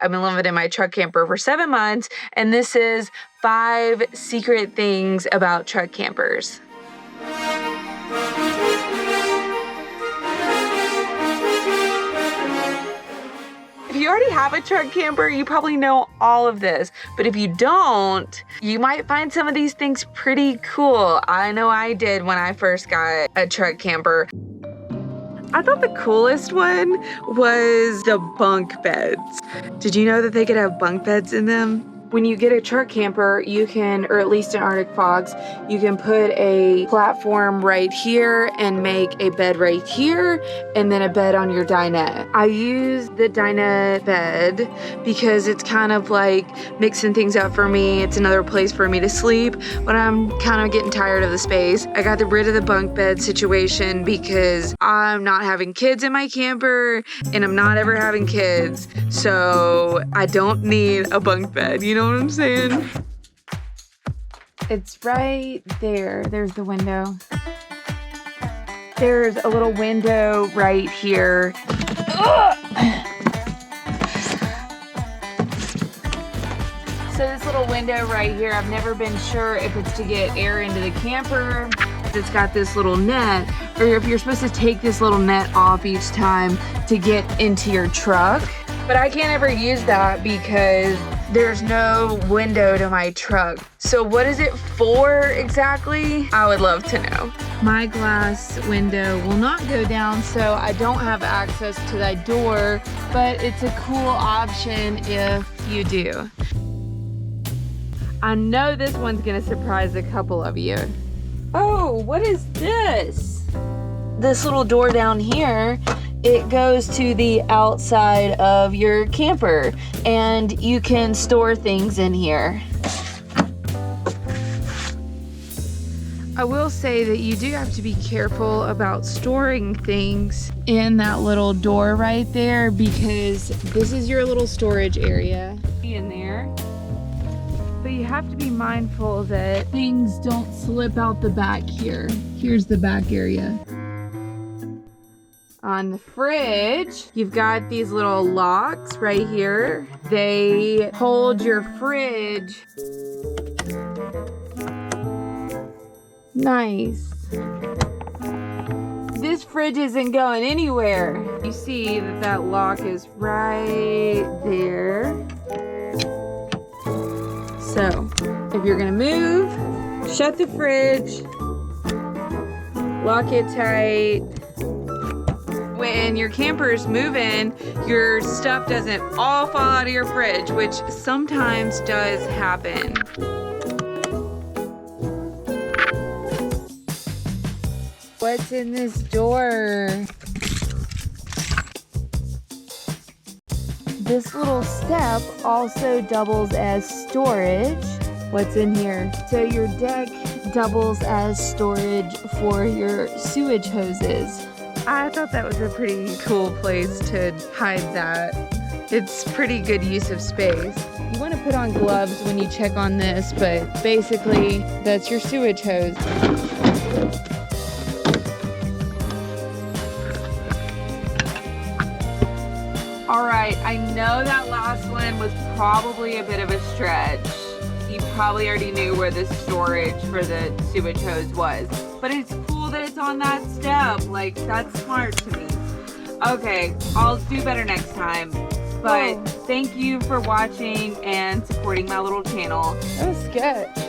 I've been living in my truck camper for 7 months, and this is 5 secret things about truck campers. If you already have a truck camper, you probably know all of this. But if you don't, you might find some of these things pretty cool. I know I did when I first got a truck camper. I thought the coolest one was the bunk beds. Did you know that they could have bunk beds in them? When you get a truck camper, you can, or at least an Arctic Fox, you can put a platform right here and make a bed right here and then a bed on your dinette. I use the dinette bed because it's kind of like mixing things up for me. It's another place for me to sleep when I'm kind of getting tired of the space. I got rid of the bunk bed situation because I'm not having kids in my camper and I'm not ever having kids. So I don't need a bunk bed. You know what I'm saying? It's right there. There's the window. There's a little window right here. So this little window right here, I've never been sure if it's to get air into the camper. It's got this little net, or if you're supposed to take this little net off each time to get into your truck. But I can't ever use that because there's no window to my truck. So what is it for exactly? I would love to know. My glass window will not go down, so I don't have access to that door, but it's a cool option if you do. I know this one's gonna surprise a couple of you. Oh, what is this? This little door down here, it goes to the outside of your camper and you can store things in here. I will say that you do have to be careful about storing things in that little door right there because this is your little storage area in there. But you have to be mindful that things don't slip out the back here. Here's the back area. On the fridge, you've got these little locks right here. They hold your fridge. Nice. This fridge isn't going anywhere. You see that that lock is right there. So, if you're gonna move, shut the fridge, lock it tight. When your camper is moving, your stuff doesn't all fall out of your fridge, which sometimes does happen. What's in this door? This little step also doubles as storage. What's in here? So your deck doubles as storage for your sewage hoses. I thought that was a pretty cool place to hide that. It's pretty good use of space. You want to put on gloves when you check on this, but basically that's your sewage hose. All right, I know that last one was probably a bit of a stretch. You probably already knew where the storage for the sewage hose was, but it's cool that it's on that step. Like, that's smart to me. Okay, I'll do better next time. But thank you for watching and supporting my little channel. That was sketch.